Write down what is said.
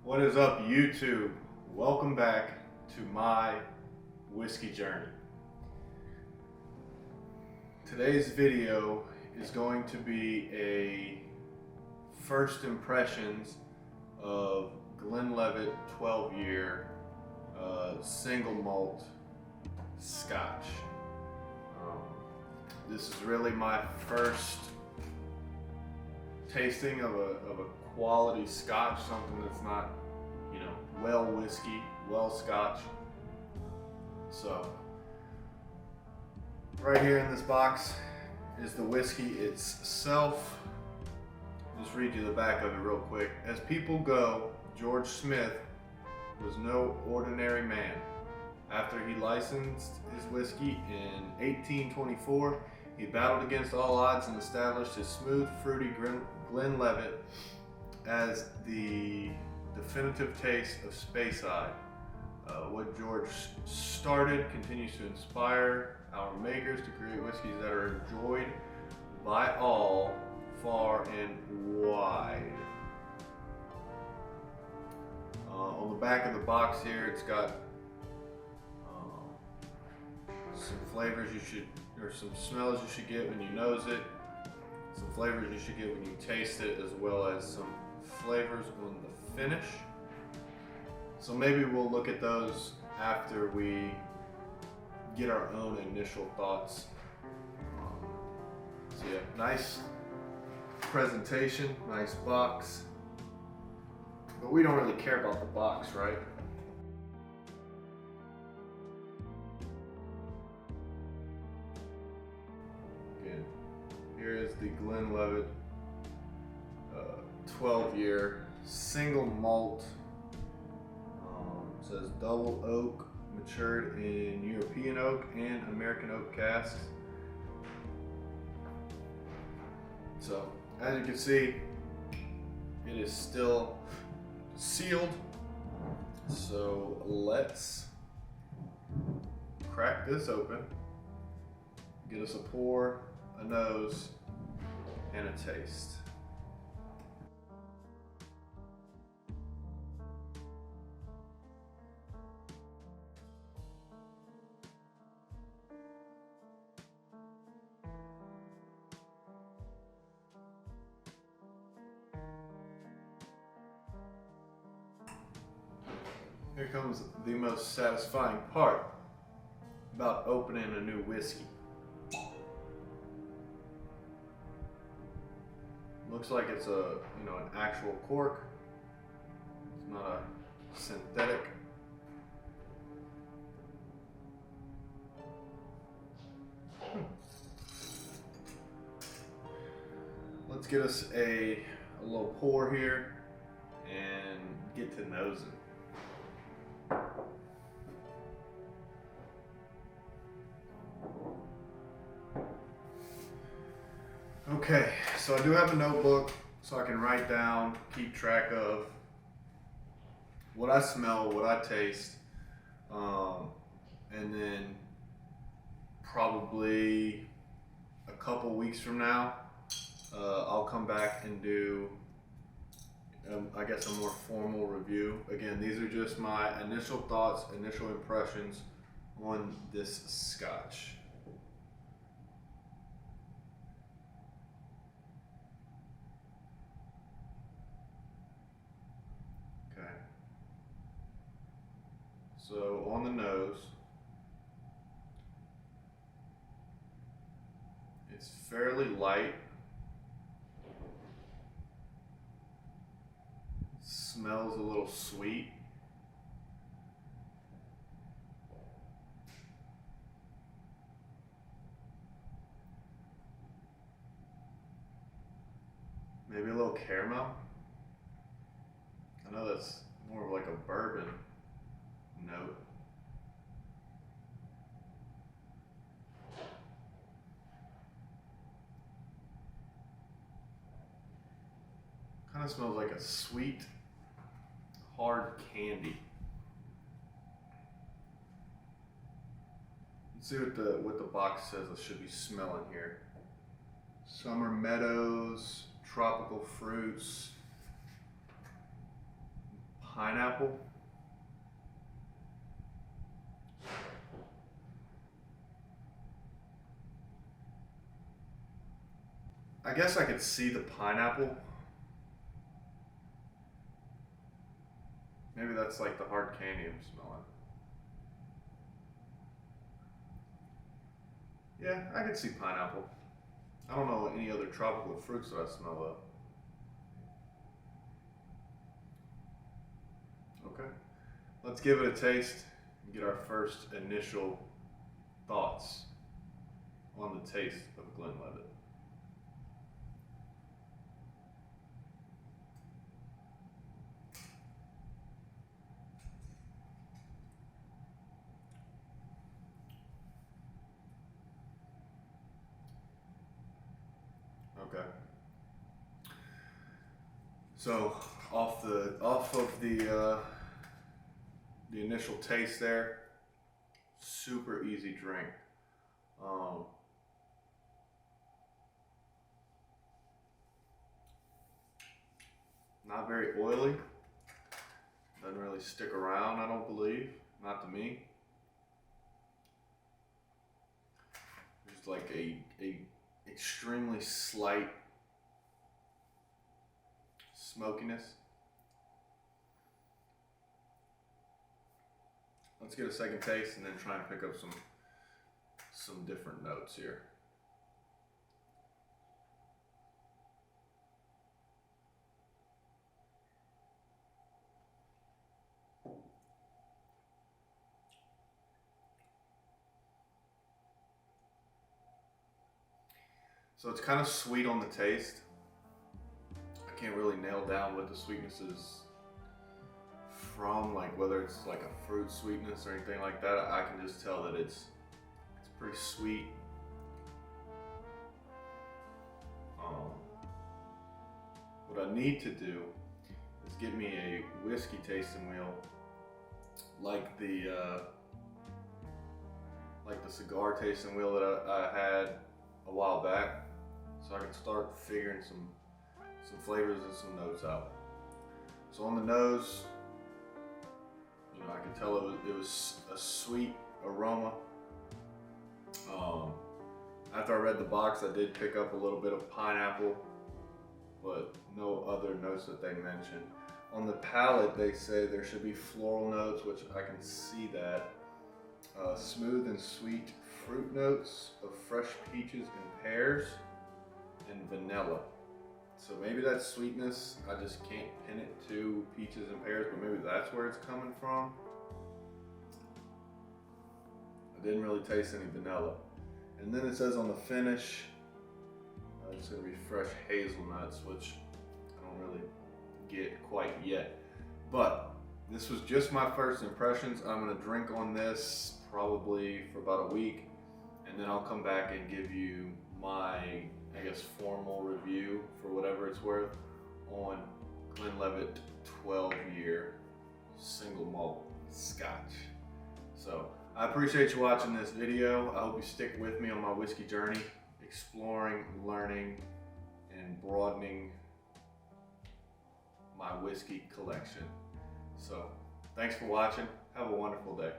What is up, YouTube? Welcome back to my whiskey journey. Today's video is going to be a first impressions of Glenlivet 12-year single malt scotch. This is really my first tasting of a quality scotch, something that's not, well whiskey, well scotch. So, right here in this box is the whiskey itself. Just read you the back of it real quick. As people go, George Smith was no ordinary man. After he licensed his whiskey in 1824, he battled against all odds and established his smooth, fruity Glenlivet as the definitive taste of Speyside. What George started continues to inspire our makers to create whiskeys that are enjoyed by all, far and wide. On the back of the box here, it's got some flavors or some smells you should get when you nose it, some flavors you should get when you taste it, as well as some flavors on the finish. So maybe we'll look at those after we get our own initial thoughts. So yeah, nice presentation, nice box, but we don't really care about the box, right? Again, here is the Glenlivet 12-year single malt. It says double oak, matured in European oak and American oak casks. So, as you can see, it is still sealed. So let's crack this open, get us a pour, a nose, and a taste. Here comes the most satisfying part about opening a new whiskey. Looks like it's an actual cork. It's not a synthetic. Let's get us a little pour here and get to nosing. Okay, so I do have a notebook so I can write down, keep track of what I smell, what I taste, and then probably a couple weeks from now, I'll come back and do, I guess, a more formal review. Again, these are just my initial thoughts, initial impressions on this scotch. So on the nose, it's fairly light. Smells a little sweet. Maybe a little caramel. I know that's more of like a bourbon note. Kind of smells like a sweet, hard candy. Let's see what the box says it should be smelling here. Summer meadows, tropical fruits, pineapple. I guess I could see the pineapple. Maybe that's like the hard candy I'm smelling. Yeah, I could see pineapple. I don't know any other tropical fruits that I smell though. Okay, let's give it a taste and get our first initial thoughts on the taste of Glenlivet. Okay. So off of the initial taste there, super easy drink. Not very oily. Doesn't really stick around, I don't believe. Not to me. There's like a extremely slight smokiness. Let's get a second taste and then try and pick up some different notes here. So it's kind of sweet on the taste. I can't really nail down what the sweetness is from, like whether it's like a fruit sweetness or anything like that. I can just tell that it's pretty sweet. What I need to do is get me a whiskey tasting wheel, like the cigar tasting wheel that I had a while back, so I can start figuring some flavors and some notes out. So on the nose, you know, I could tell it was a sweet aroma. After I read the box, I did pick up a little bit of pineapple, but no other notes that they mentioned. On the palate, they say there should be floral notes, which I can see that. Smooth and sweet fruit notes of fresh peaches and pears, and vanilla. So maybe that's sweetness. I just can't pin it to peaches and pears, but maybe that's where it's coming from. I didn't really taste any vanilla. And then it says on the finish, it's gonna be fresh hazelnuts, which I don't really get quite yet. But this was just my first impressions. I'm gonna drink on this probably for about a week, and then I'll come back and give you my, I guess, formal review for whatever it's worth on Glenlivet 12-year single malt scotch. So I appreciate you watching this video. I hope you stick with me on my whiskey journey, exploring, learning, and broadening my whiskey collection. So thanks for watching. Have a wonderful day.